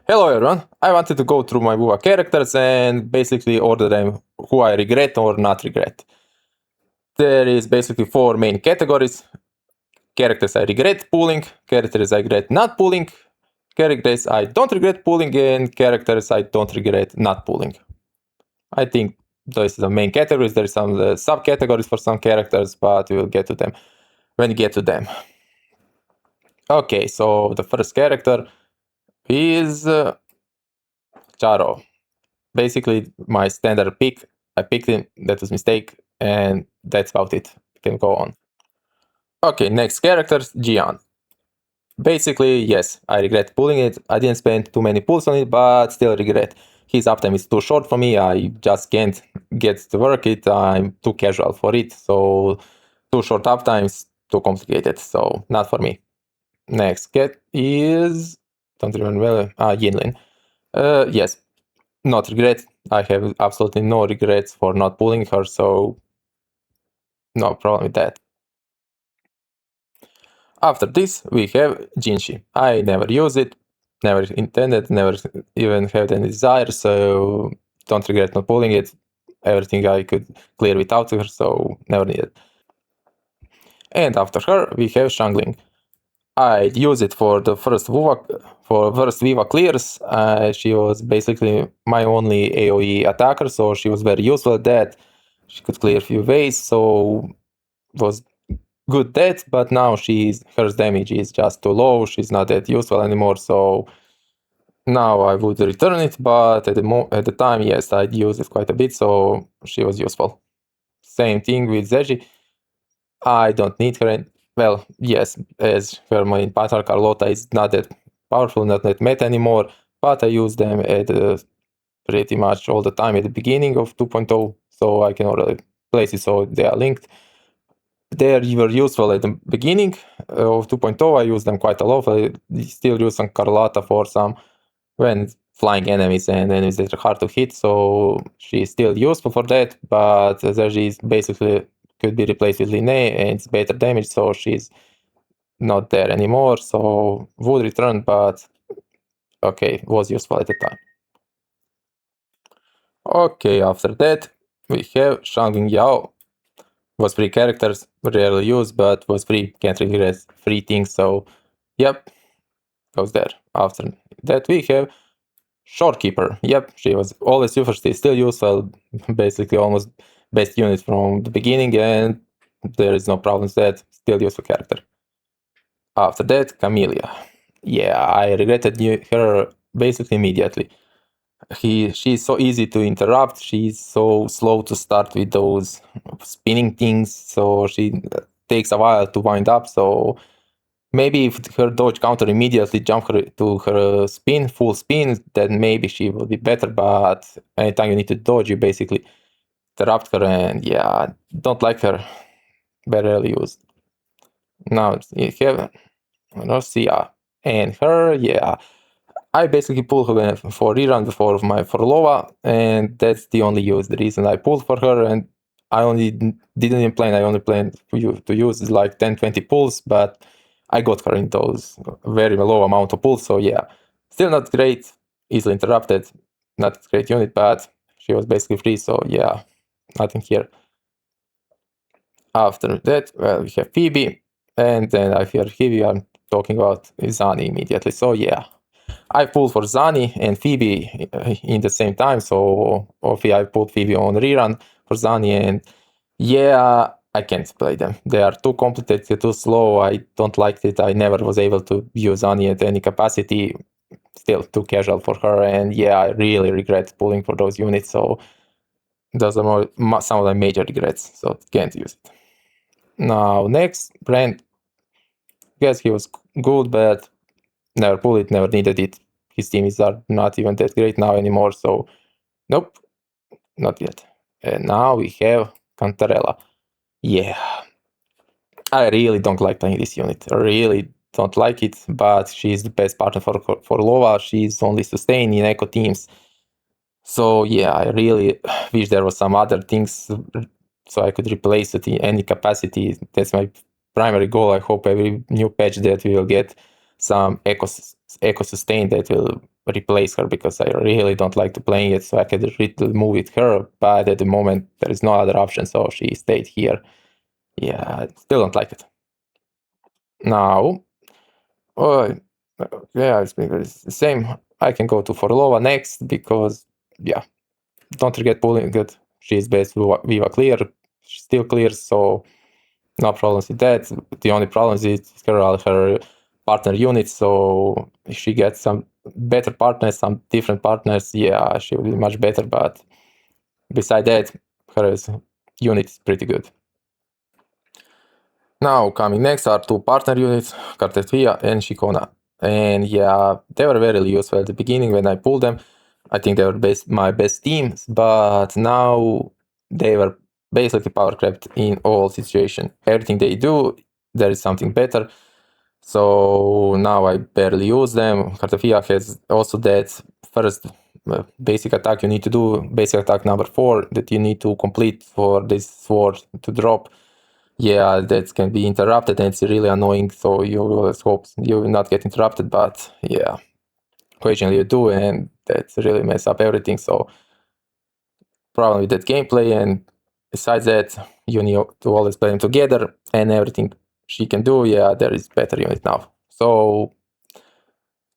Hello everyone, I wanted to go through my Wuwa characters and basically order them who I regret or not regret. There is basically four main categories. Characters I regret pulling, characters I regret not pulling, characters I don't regret pulling, and characters I don't regret not pulling. I think those are the main categories. There are some subcategories for some characters, but we'll get to them when we get to them. Okay, so the first character is Charo. Basically my standard pick. I picked him, that was a mistake, and that's about it. You can go on. Okay, next character, Gian. Basically, yes, I regret pulling it. I didn't spend too many pulls on it, but still regret. His uptime is too short for me. I just can't get to work it. I'm too casual for it. So too short uptimes, too complicated. So not for me. Next cat is, don't remember well, Yinlin. Yes, not regret. I have absolutely no regrets for not pulling her, so no problem with that. After this, we have Jinshi. I never use it, never intended, never even had any desire, so don't regret not pulling it. Everything I could clear without her, so never needed. And after her, we have Shangling. I use it for the first Viva clears. She was basically my only AoE attacker, so she was very useful at that. She could clear a few ways, so was good that, but now her damage is just too low. She's not that useful anymore, so now I would return it, but at the time, yes, I'd use it quite a bit, so she was useful. Same thing with Zeji. I don't need her. Well, yes, as her main partner Carlota is not that powerful, not that meta anymore, but I use them at pretty much all the time at the beginning of 2.0, so I can already place it so they are linked. They were useful at the beginning of 2.0. I use them quite a lot. I still use some Carlotta for some when flying enemies and enemies that are hard to hit, so she's still useful for that, but Zeji is basically could be replaced with Linné and it's better damage, so she's not there anymore, so would return, but okay, was useful at the time. Okay, after that, we have Shangling Yao. Was free characters, rarely used, but was free, can't really get free things, so yep, goes there. After that, we have Shorekeeper. Yep, she was always useful, she's still useful, basically almost best unit from the beginning, and there is no problems with that, still useful character. After that, Camellia. Yeah, I regretted her basically immediately. She's so easy to interrupt, she's so slow to start with those spinning things, so she takes a while to wind up, so maybe if her dodge counter immediately jump her to her spin, full spin, then maybe she will be better, but anytime you need to dodge, you basically interrupt her, and yeah, don't like her. Very rarely used. Now you have Rosia, and her, yeah. I basically pulled her for rerun before of my Forlova, and that's the only reason I pulled for her, and I only didn't even plan, I only planned to use like 10-20 pulls, but I got her in those very low amount of pulls, so yeah. Still not great, easily interrupted, not great unit, but she was basically free, so yeah, nothing here. After that, well, we have Phoebe, and then I hear Phoebe, I'm talking about Zani immediately, so yeah. I pulled for Zani and Phoebe in the same time, so I pulled Phoebe on rerun for Zani, and yeah, I can't play them. They are too complicated, too slow. I don't like it. I never was able to use Zani at any capacity. Still too casual for her, and yeah, I really regret pulling for those units. So those are some of my major regrets. So can't use it. Now next, Brand. Guess he was good, but never pulled it, never needed it. His teams are not even that great now anymore, so nope, not yet. And now we have Cantarella. Yeah, I really don't like playing this unit. I really don't like it, but she's the best partner for Lova. She's only sustained in eco teams. So yeah, I really wish there was some other things so I could replace it in any capacity. That's my primary goal. I hope every new patch that we will get some eco sustain that will replace her because I really don't like to playing it, so I could move with her, but at the moment there is no other option, so she stayed here. Yeah, I still don't like it. Now, oh, yeah, it's the same. I can go to Forlova next because, yeah, don't forget pulling it. She's based Viva clear, she still clears, so no problems with that. The only problem is her partner units, so if she gets some better partners, some different partners, yeah, she will be much better, but beside that, her unit is pretty good. Now, coming next are two partner units, Cartetvia and Shikona. And yeah, they were very useful at the beginning when I pulled them. I think they were my best teams, but now they were basically power crept in all situations. Everything they do, there is something better. So now I barely use them. Cartetvia has also that first basic attack you need to do, basic attack number 4 that you need to complete for this sword to drop. Yeah, that can be interrupted and it's really annoying, so you will hope you will not get interrupted, but yeah, occasionally you do, and that really mess up everything, so problem with that gameplay. And besides that, you need to always play them together, and everything she can do, yeah, there is better unit now. So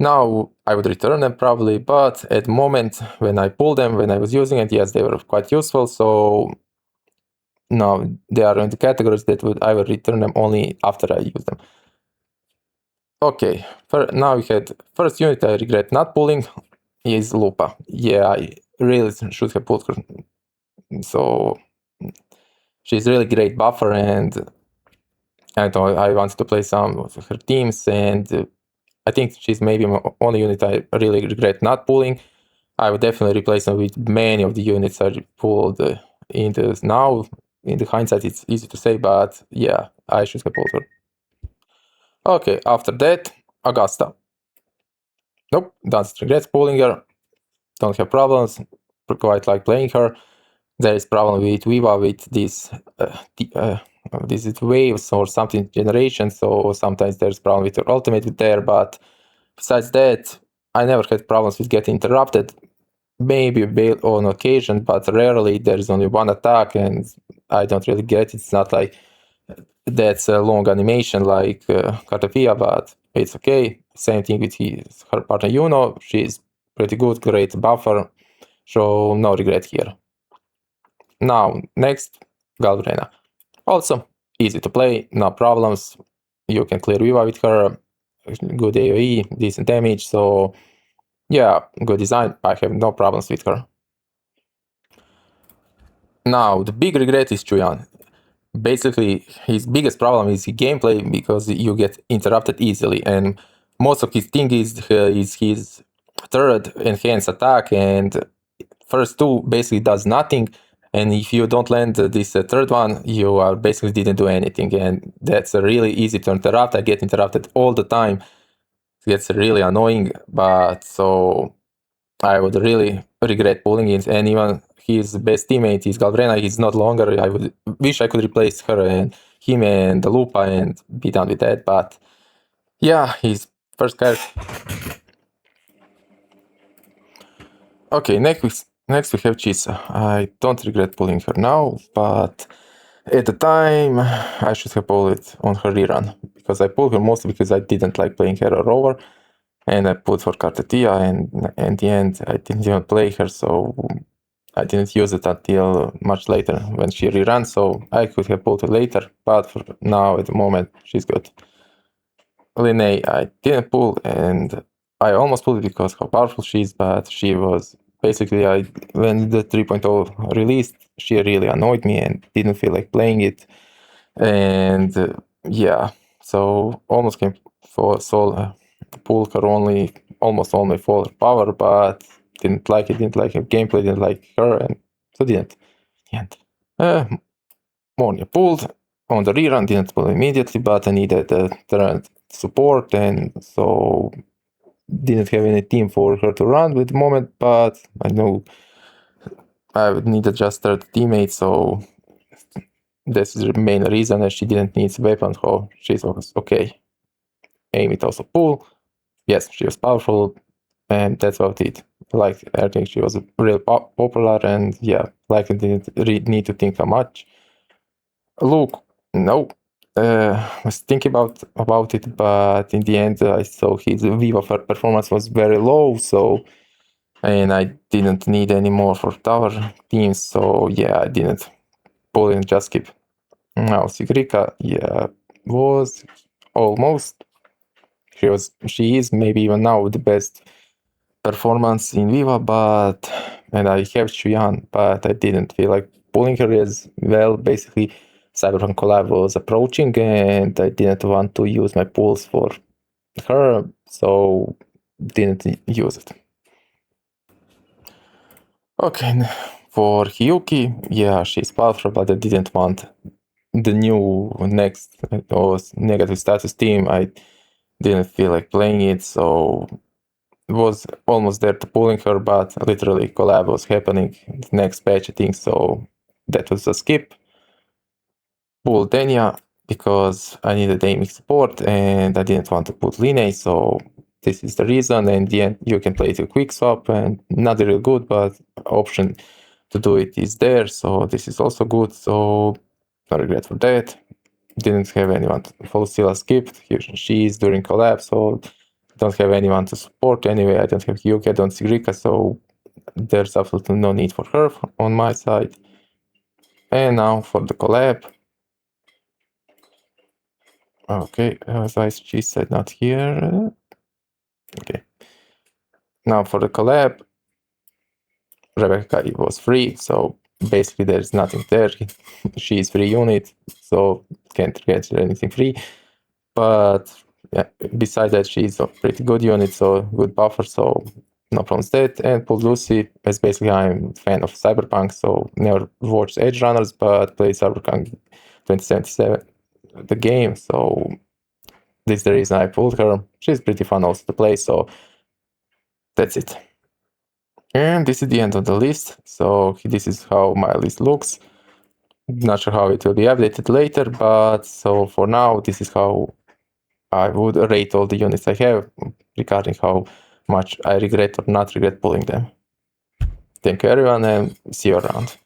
now I would return them probably, but at the moment when I pulled them, when I was using it, yes, they were quite useful, so no, they are in the categories that I will return them only after I use them. Okay, now we had first unit I regret not pulling is Lupa. Yeah, I really should have pulled her. So she's really great buffer, and I don't know, I wanted to play some of her teams, and I think she's maybe my only unit I really regret not pulling. I would definitely replace them with many of the units I pulled in the now. In the hindsight, it's easy to say, but yeah, I should have pulled her. Okay, after that, Augusta. Nope, doesn't regret pulling her. Don't have problems. Quite like playing her. There is problem with Wuwa with these waves or something generation. So sometimes there's problem with your ultimate there. But besides that, I never had problems with getting interrupted. Maybe on occasion, but rarely. There is only one attack, and I don't really get it. It's not like that's a long animation like Cartapia, but it's okay. Same thing with her partner Yuno. She's pretty good, great buffer, so no regret here. Now, next, Galvrena. Also, easy to play, no problems. You can clear Viva with her, good AoE, decent damage, so yeah, good design. I have no problems with her. Now, the big regret is Chuyan. Basically, his biggest problem is gameplay because you get interrupted easily, and most of his thing is his third enhanced attack, and first two basically does nothing, and if you don't land this third one, you are basically didn't do anything, and that's really easy to interrupt. I get interrupted all the time. It gets really annoying, but so I would really regret pulling it, and even his best teammate is Galvrena. He's not longer. I would wish I could replace her and him and the Lupa and be done with that. But yeah, his first card. Okay, next we have Chisa. I don't regret pulling her now, but at the time I should have pulled it on her rerun because I pulled her mostly because I didn't like playing her rover. And I put for Cartetia, and in the end, I didn't even play her, so I didn't use it until much later when she reran, so I could have pulled her later, but for now, at the moment, she's good. Linnae, I didn't pull, and I almost pulled it because how powerful she is, but she was basically, when the 3.0 released, she really annoyed me and didn't feel like playing it, and yeah, so almost came for Soul. Pulled her almost only for power, but didn't like her gameplay, didn't like her, and so didn't. Mornia pulled on the rerun, didn't pull immediately, but I needed turn support, and so didn't have any team for her to run with the moment, but I know I would need just third teammate, so this is the main reason that she didn't need weapon, so she's okay. Aim it also pull. Yes, she was powerful. and that's about it. Like, I think she was real popular, and yeah, like I didn't need to think much. Look, no, I was thinking about it, but in the end, I saw his Viva performance was very low, so and I didn't need any more for tower teams, so yeah, I didn't pull in, just skip. Now Sigrika, yeah, was almost. She is maybe even now the best performance in Viva, but and I have Chuyan, but I didn't feel like pulling her as well. Basically, Cyberpunk collab was approaching, and I didn't want to use my pulls for her, so didn't use it. Okay, for Hyuki, yeah, she's powerful, but I didn't want the new next or negative status team. I didn't feel like playing it, so was almost there to pulling her, but literally collab was happening the next patch, I think, so that was a skip. Pull Denia because I needed aiming support and I didn't want to put Line, so this is the reason. And the end, you can play it a quick swap and not really good, but option to do it is there, so this is also good, so no regret for that. Didn't have anyone to follow, still skipped. She is during collab, so don't have anyone to support anyway. I don't have Hyuki, I don't see Rika, so there's absolutely no need for her on my side. And now for the collab. Okay, as she said, not here. Okay. Now for the collab, Rebecca was free, so basically there's nothing there. She is free unit, so can't get anything free. But yeah, besides that, she's a pretty good unit, so good buffer, so no problems with that. And Pull Lucy, as basically I'm a fan of Cyberpunk, so never watched Edge Runners, but played Cyberpunk 2077, the game, so this is the reason I pulled her. She's pretty fun also to play, so that's it. And this is the end of the list, so this is how my list looks. Not sure how it will be updated later, but so for now, this is how I would rate all the units I have regarding how much I regret or not regret pulling them. Thank you everyone and see you around.